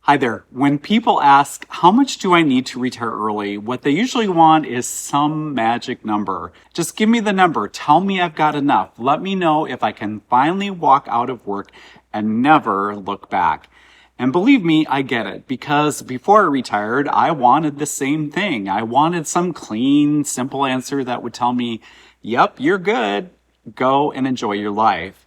Hi there. When people ask, how much do I need to retire early? What they usually want is some magic number. Just give me the number. Tell me I've got enough. Let me know if I can finally walk out of work and never look back. And believe me, I get it, because before I retired, I wanted the same thing. I wanted some clean, simple answer that would tell me, yep, you're good. Go and enjoy your life.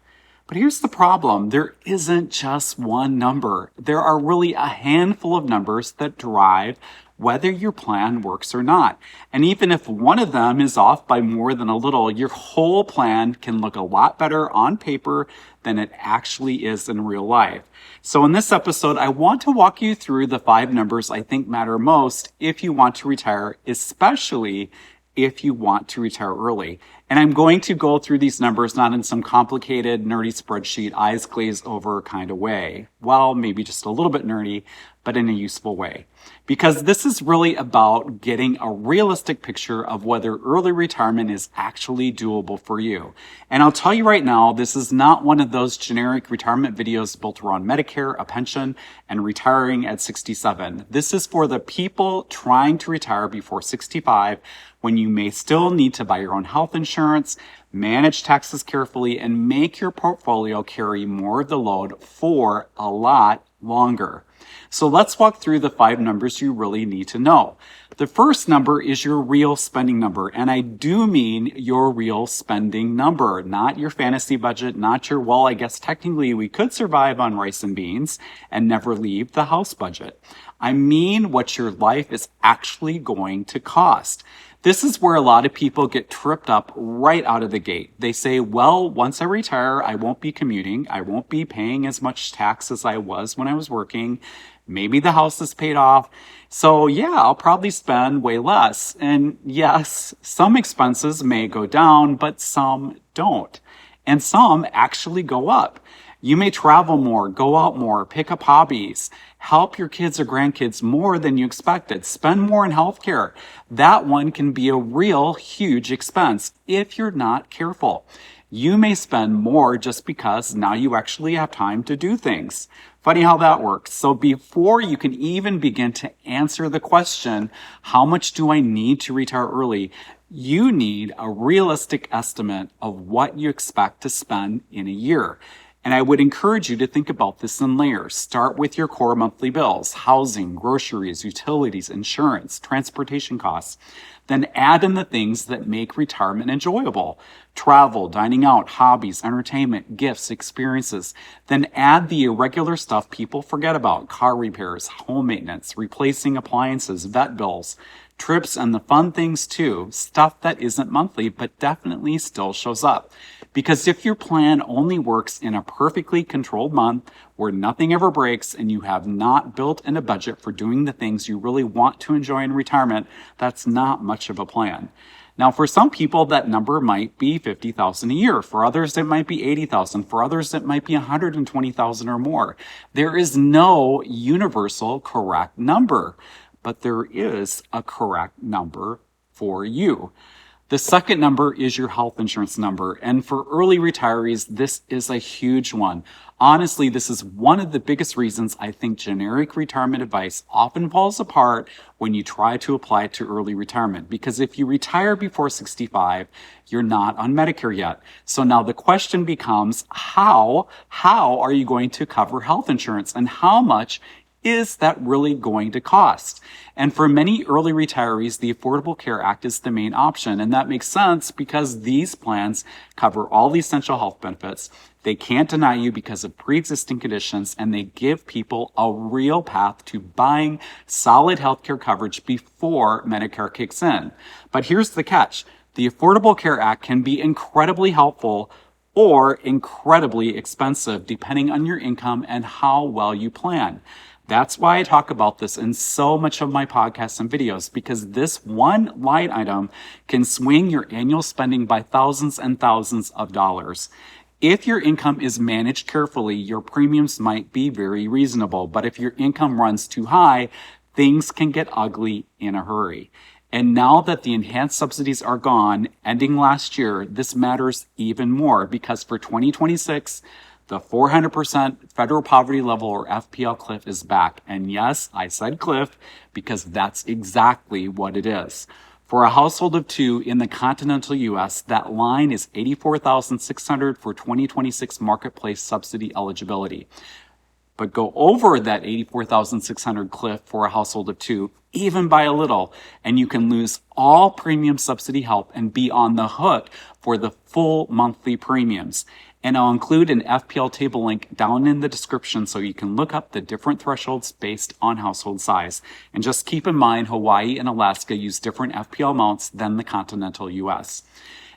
But here's the problem. There isn't just one number. There are really a handful of numbers that drive whether your plan works or not. And even if one of them is off by more than a little, your whole plan can look a lot better on paper than it actually is in real life. So in this episode, I want to walk you through the 5 numbers I think matter most if you want to retire, especially if you want to retire early. And I'm going to go through these numbers not in some complicated, nerdy spreadsheet, eyes glazed over kind of way. Well, maybe just a little bit nerdy, but in a useful way. Because this is really about getting a realistic picture of whether early retirement is actually doable for you. And I'll tell you right now, this is not one of those generic retirement videos built around Medicare, a pension, and retiring at 67. This is for the people trying to retire before 65, when you may still need to buy your own health insurance, manage taxes carefully, and make your portfolio carry more of the load for a lot longer. So let's walk through the 5 numbers you really need to know. The first number is your real spending number, and I do mean your real spending number, not your fantasy budget, not your, well, I guess technically we could survive on rice and beans and never leave the house budget. I mean what your life is actually going to cost. This is where a lot of people get tripped up right out of the gate. They say, well, once I retire, I won't be commuting. I won't be paying as much tax as I was when I was working. Maybe the house is paid off. So yeah, I'll probably spend way less. And yes, some expenses may go down, but some don't. And some actually go up. You may travel more, go out more, pick up hobbies, help your kids or grandkids more than you expected, spend more in healthcare. That one can be a real huge expense if you're not careful. You may spend more just because now you actually have time to do things. Funny how that works. So before you can even begin to answer the question, how much do I need to retire early? You need a realistic estimate of what you expect to spend in a year. And I would encourage you to think about this in layers. Start with your core monthly bills, housing, groceries, utilities, insurance, transportation costs. Then add in the things that make retirement enjoyable. Travel, dining out, hobbies, entertainment, gifts, experiences. Then add the irregular stuff people forget about. Car repairs, home maintenance, replacing appliances, vet bills, trips, and the fun things too. Stuff that isn't monthly, but definitely still shows up. Because if your plan only works in a perfectly controlled month where nothing ever breaks and you have not built in a budget for doing the things you really want to enjoy in retirement, that's not much of a plan. Now, for some people, that number might be $50,000 a year. For others, it might be $80,000. For others, it might be $120,000 or more. There is no universal correct number, but there is a correct number for you. The second number is your health insurance number. And for early retirees, this is a huge one. Honestly, this is one of the biggest reasons I think generic retirement advice often falls apart when you try to apply it to early retirement. Because if you retire before 65, you're not on Medicare yet. So now the question becomes, how are you going to cover health insurance, and how much is that really going to cost? And for many early retirees, the Affordable Care Act is the main option. And that makes sense because these plans cover all the essential health benefits. They can't deny you because of pre-existing conditions, and they give people a real path to buying solid healthcare coverage before Medicare kicks in. But here's the catch. The Affordable Care Act can be incredibly helpful or incredibly expensive depending on your income and how well you plan. That's why I talk about this in so much of my podcasts and videos, because this one line item can swing your annual spending by thousands and thousands of dollars. If your income is managed carefully, your premiums might be very reasonable. But if your income runs too high, things can get ugly in a hurry. And now that the enhanced subsidies are gone, ending last year, this matters even more because for 2026, The 400% federal poverty level or FPL cliff is back. And yes, I said cliff because that's exactly what it is. For a household of two in the continental US, that line is $84,600 for 2026 marketplace subsidy eligibility. But go over that $84,600 cliff for a household of two, even by a little, and you can lose all premium subsidy help and be on the hook for the full monthly premiums. And I'll include an FPL table link down in the description so you can look up the different thresholds based on household size. And just keep in mind, Hawaii and Alaska use different FPL amounts than the continental US.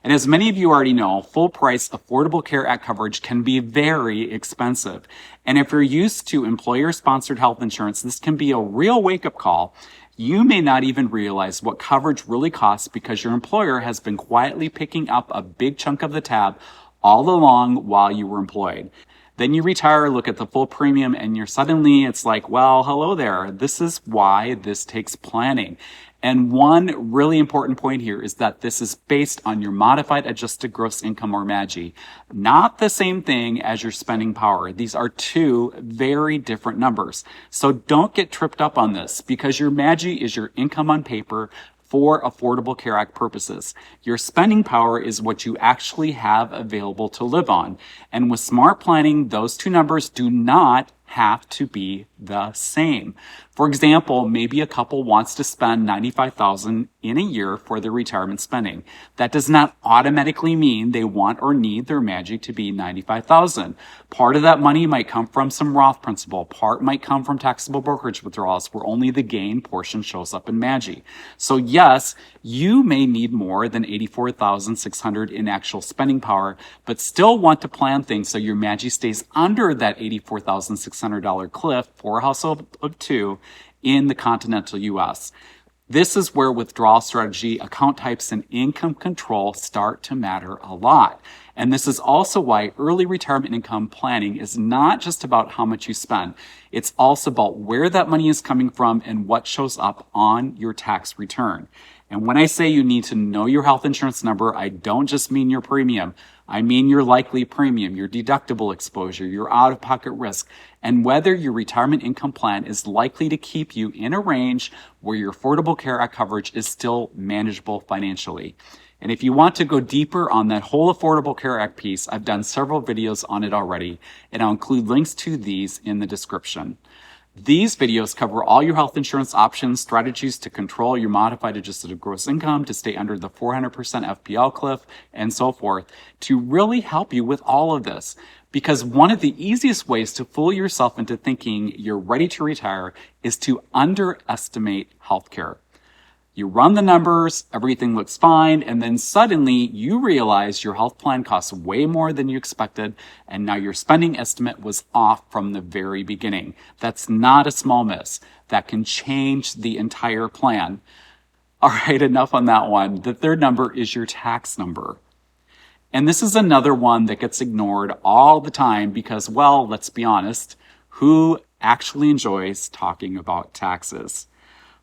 And as many of you already know, full price Affordable Care Act coverage can be very expensive. And if you're used to employer-sponsored health insurance, this can be a real wake-up call. You may not even realize what coverage really costs because your employer has been quietly picking up a big chunk of the tab all along while you were employed. Then you retire, look at the full premium, and it's like, well, hello there. This is why this takes planning. And one really important point here is that this is based on your modified adjusted gross income or MAGI, not the same thing as your spending power. These are two very different numbers. So don't get tripped up on this because your MAGI is your income on paper for Affordable Care Act purposes. Your spending power is what you actually have available to live on. And with smart planning, those two numbers do not have to be the same. For example, maybe a couple wants to spend $95,000 in a year for their retirement spending. That does not automatically mean they want or need their MAGI to be $95,000. Part of that money might come from some Roth principal. Part might come from taxable brokerage withdrawals where only the gain portion shows up in MAGI. So yes, you may need more than $84,600 in actual spending power, but still want to plan things so your MAGI stays under that $84,600 cliff for a household of two in the continental US. This is where withdrawal strategy, account types, and income control start to matter a lot. And this is also why early retirement income planning is not just about how much you spend. It's also about where that money is coming from and what shows up on your tax return. And when I say you need to know your health insurance number, I don't just mean your premium. I mean your likely premium, your deductible exposure, your out-of-pocket risk, and whether your retirement income plan is likely to keep you in a range where your Affordable Care Act coverage is still manageable financially. And if you want to go deeper on that whole Affordable Care Act piece, I've done several videos on it already, and I'll include links to these in the description. These videos cover all your health insurance options, strategies to control your modified adjusted gross income, to stay under the 400% FPL cliff, and so forth, to really help you with all of this. Because one of the easiest ways to fool yourself into thinking you're ready to retire is to underestimate healthcare. You run the numbers, everything looks fine, and then suddenly you realize your health plan costs way more than you expected, and now your spending estimate was off from the very beginning. That's not a small miss. That can change the entire plan. All right, enough on that one. The third number is your tax number. And this is another one that gets ignored all the time because, well, let's be honest, who actually enjoys talking about taxes?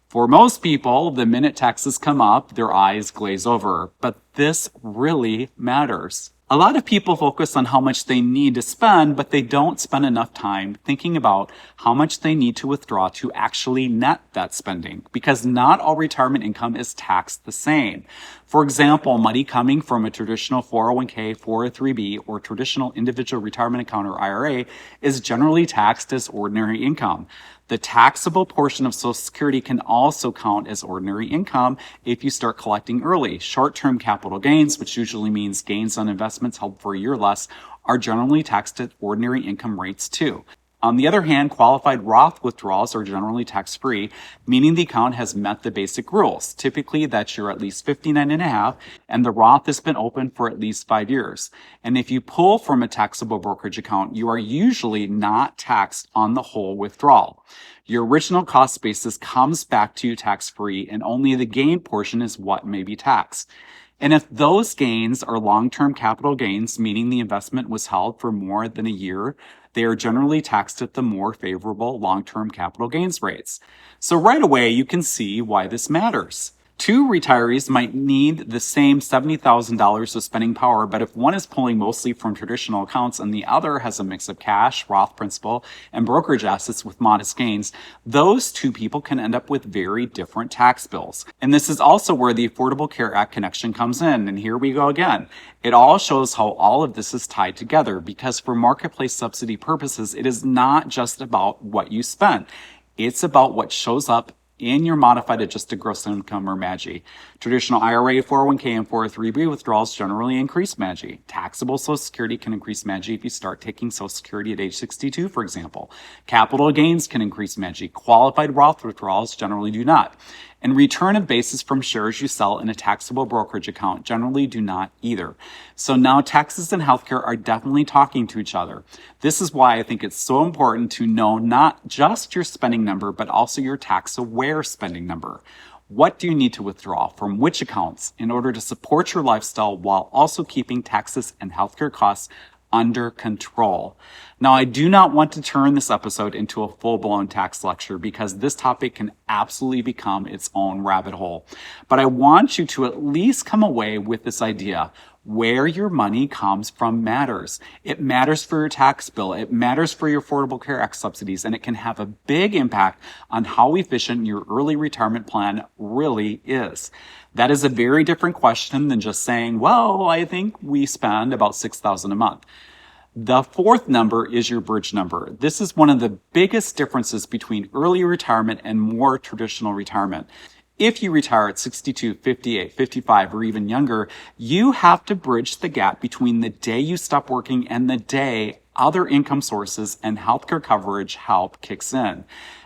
For most people, the minute taxes come up, their eyes glaze over. But this really matters. A lot of people focus on how much they need to spend, but they don't spend enough time thinking about how much they need to withdraw to actually net that spending, because not all retirement income is taxed the same. For example, money coming from a traditional 401k, 403b, or traditional individual retirement account or IRA is generally taxed as ordinary income. The taxable portion of Social Security can also count as ordinary income if you start collecting early. Short-term capital gains, which usually means gains on investments held for a year or less, are generally taxed at ordinary income rates too. On the other hand, qualified Roth withdrawals are generally tax-free, meaning the account has met the basic rules. Typically, that you're at least 59 and a half, and the Roth has been open for at least 5 years. And if you pull from a taxable brokerage account, you are usually not taxed on the whole withdrawal. Your original cost basis comes back to you tax-free, and only the gain portion is what may be taxed. And if those gains are long-term capital gains, meaning the investment was held for more than a year, they are generally taxed at the more favorable long-term capital gains rates. So right away, you can see why this matters. Two retirees might need the same $70,000 of spending power, but if one is pulling mostly from traditional accounts and the other has a mix of cash, Roth principal, and brokerage assets with modest gains, those two people can end up with very different tax bills. And this is also where the Affordable Care Act connection comes in. And here we go again. It all shows how all of this is tied together, because for marketplace subsidy purposes, it is not just about what you spend. It's about what shows up in your modified adjusted gross income, or MAGI. Traditional IRA, 401k, and 403b withdrawals generally increase MAGI. Taxable Social Security can increase MAGI if you start taking Social Security at age 62, for example. Capital gains can increase MAGI. Qualified Roth withdrawals generally do not. And return of basis from shares you sell in a taxable brokerage account generally do not either. So now taxes and healthcare are definitely talking to each other. This is why I think it's so important to know not just your spending number, but also your tax-aware spending number. What do you need to withdraw from which accounts in order to support your lifestyle while also keeping taxes and healthcare costs under control? Now, I do not want to turn this episode into a full-blown tax lecture, because this topic can absolutely become its own rabbit hole. But I want you to at least come away with this idea. Where your money comes from matters. It matters for your tax bill. It matters for your Affordable Care Act subsidies, and it can have a big impact on how efficient your early retirement plan really is. That is a very different question than just saying, well, I think we spend about $6,000 a month. The fourth number is your bridge number. This is one of the biggest differences between early retirement and more traditional retirement. If you retire at 62, 58, 55, or even younger, you have to bridge the gap between the day you stop working and the day other income sources and healthcare coverage help kicks in.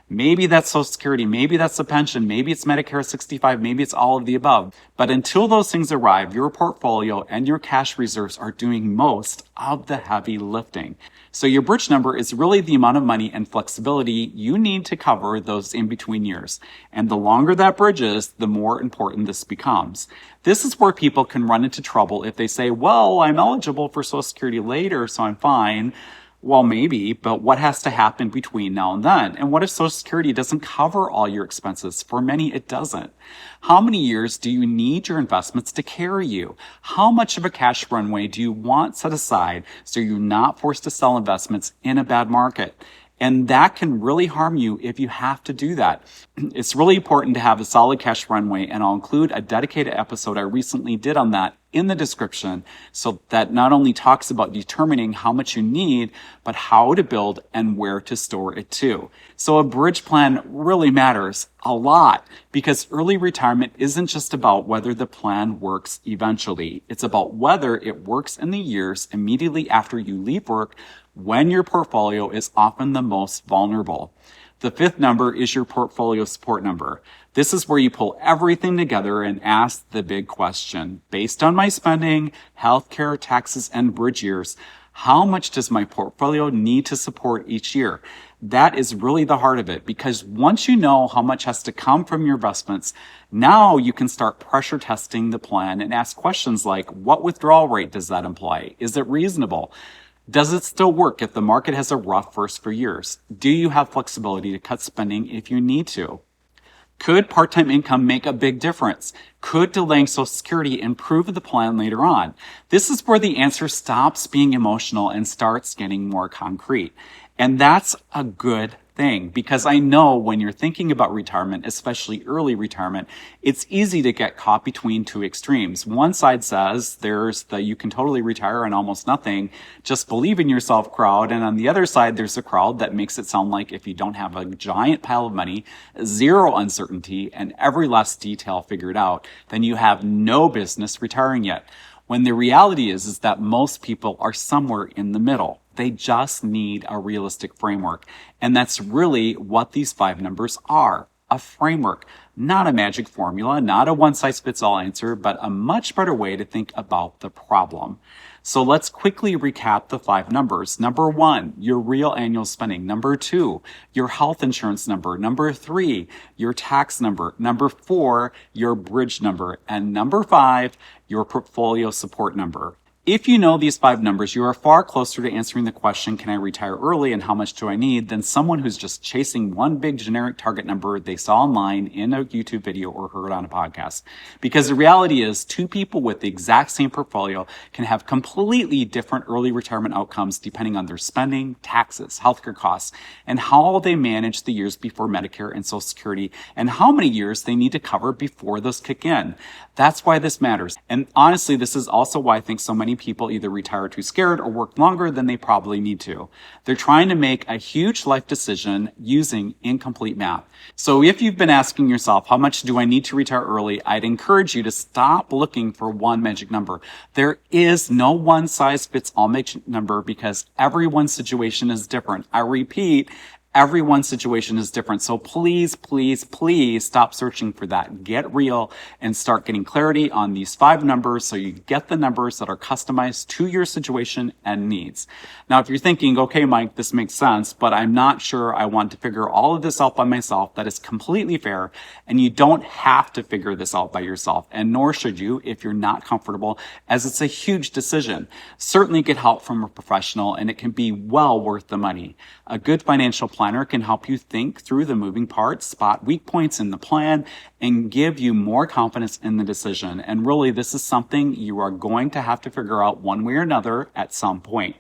Maybe that's Social Security, maybe that's a pension, maybe it's Medicare 65, maybe it's all of the above. But until those things arrive, your portfolio and your cash reserves are doing most of the heavy lifting. So your bridge number is really the amount of money and flexibility you need to cover those in-between years. And the longer that bridge is, the more important this becomes. This is where people can run into trouble if they say, well, I'm eligible for Social Security later, so I'm fine. Well, maybe, but what has to happen between now and then? And what if Social Security doesn't cover all your expenses? For many, it doesn't. How many years do you need your investments to carry you? How much of a cash runway do you want set aside so you're not forced to sell investments in a bad market? And that can really harm you if you have to do that. It's really important to have a solid cash runway, and I'll include a dedicated episode I recently did on that in the description, so that not only talks about determining how much you need, but how to build and where to store it too. So a bridge plan really matters a lot, because early retirement isn't just about whether the plan works eventually. It's about whether it works in the years immediately after you leave work, when your portfolio is often the most vulnerable. The fifth number is your portfolio support number. This is where you pull everything together and ask the big question. Based on my spending, healthcare, taxes, and bridge years, how much does my portfolio need to support each year? That is really the heart of it, because once you know how much has to come from your investments, now you can start pressure testing the plan and ask questions like, what withdrawal rate does that imply? Is it reasonable? Does it still work if the market has a rough first few years? Do you have flexibility to cut spending if you need to? Could part-time income make a big difference? Could delaying Social Security improve the plan later on? This is where the answer stops being emotional and starts getting more concrete. And that's a good thing, because I know when you're thinking about retirement, especially early retirement, it's easy to get caught between two extremes. One side says there's the you can totally retire on almost nothing, just believe in yourself crowd. And on the other side, there's a crowd that makes it sound like if you don't have a giant pile of money, zero uncertainty, and every last detail figured out, then you have no business retiring yet. When the reality is that most people are somewhere in the middle. They just need a realistic framework. And that's really what these 5 numbers are. A framework, not a magic formula, not a one-size-fits-all answer, but a much better way to think about the problem. So let's quickly recap the 5 numbers. Number 1, your real annual spending. Number 2, your health insurance number. Number 3, your tax number. Number 4, your bridge number. And number 5, your portfolio support number. If you know these 5 numbers, you are far closer to answering the question, can I retire early and how much do I need, than someone who's just chasing one big generic target number they saw online in a YouTube video or heard on a podcast. Because the reality is, 2 people with the exact same portfolio can have completely different early retirement outcomes depending on their spending, taxes, healthcare costs, and how they manage the years before Medicare and Social Security, and how many years they need to cover before those kick in. That's why this matters. And honestly, this is also why I think so many people either retire too scared or work longer than they probably need to. They're trying to make a huge life decision using incomplete math. So if you've been asking yourself, how much do I need to retire early? I'd encourage you to stop looking for one magic number. There is no one size fits all magic number because everyone's situation is different. I repeat, everyone's situation is different. So please, please, please stop searching for that. Get real and start getting clarity on these 5 numbers so you get the numbers that are customized to your situation and needs. Now, if you're thinking, okay, Mike, this makes sense, but I'm not sure I want to figure all of this out by myself, that is completely fair. And you don't have to figure this out by yourself, and nor should you if you're not comfortable, as it's a huge decision. Certainly get help from a professional, and it can be well worth the money. A good financial planner can help you think through the moving parts, spot weak points in the plan, and give you more confidence in the decision. And really, this is something you are going to have to figure out one way or another at some point.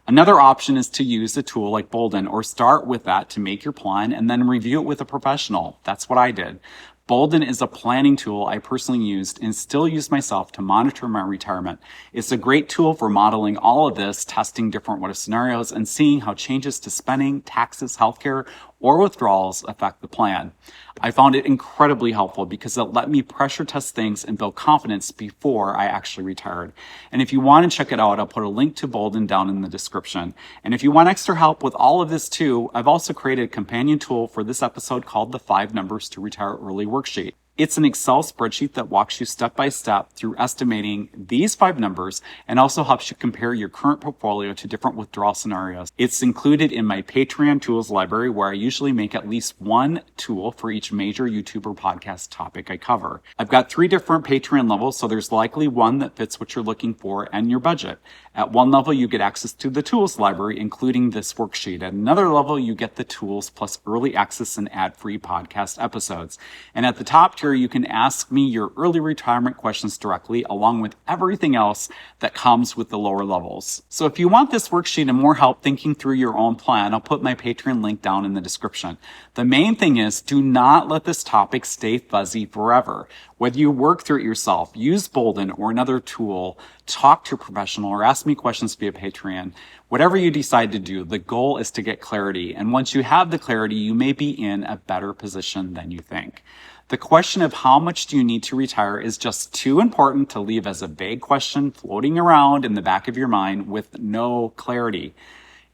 Another option is to use a tool like Bolden, or start with that to make your plan and then review it with a professional. That's what I did. Bolden is a planning tool I personally used and still use myself to monitor my retirement. It's a great tool for modeling all of this, testing different what-if scenarios, and seeing how changes to spending, taxes, healthcare, or withdrawals affect the plan. I found it incredibly helpful because it let me pressure test things and build confidence before I actually retired. And if you want to check it out, I'll put a link to Bolden down in the description. And if you want extra help with all of this too, I've also created a companion tool for this episode called the 5 Numbers to Retire Early worksheet. It's an Excel spreadsheet that walks you step by step through estimating these 5 numbers and also helps you compare your current portfolio to different withdrawal scenarios. It's included in my Patreon tools library, where I usually make at least one tool for each major YouTube or podcast topic I cover. I've got 3 different Patreon levels, so there's likely one that fits what you're looking for and your budget. At one level, you get access to the tools library, including this worksheet. At another level, you get the tools plus early access and ad-free podcast episodes. And at the top tier, you can ask me your early retirement questions directly, along with everything else that comes with the lower levels. So if you want this worksheet and more help thinking through your own plan, I'll put my Patreon link down in the description. The main thing is, do not let this topic stay fuzzy forever. Whether you work through it yourself, use Bolden or another tool, talk to a professional, or ask me questions via Patreon, whatever you decide to do, the goal is to get clarity. And once you have the clarity, you may be in a better position than you think. The question of how much do you need to retire is just too important to leave as a vague question floating around in the back of your mind with no clarity.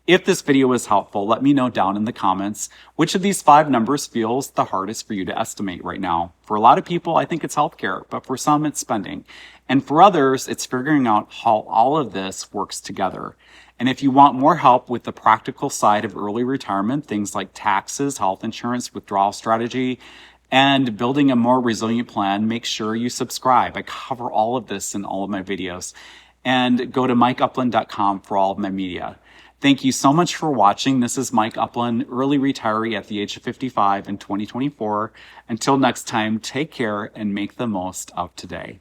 If this video was helpful, let me know down in the comments which of these 5 numbers feels the hardest for you to estimate right now. For a lot of people, I think it's healthcare, but for some, it's spending. And for others, it's figuring out how all of this works together. And if you want more help with the practical side of early retirement, things like taxes, health insurance, withdrawal strategy, and building a more resilient plan, make sure you subscribe. I cover all of this in all of my videos. And go to mikeupland.com for all of my media. Thank you so much for watching. This is Mike Upland, early retiree at the age of 55 in 2024. Until next time, take care and make the most of today.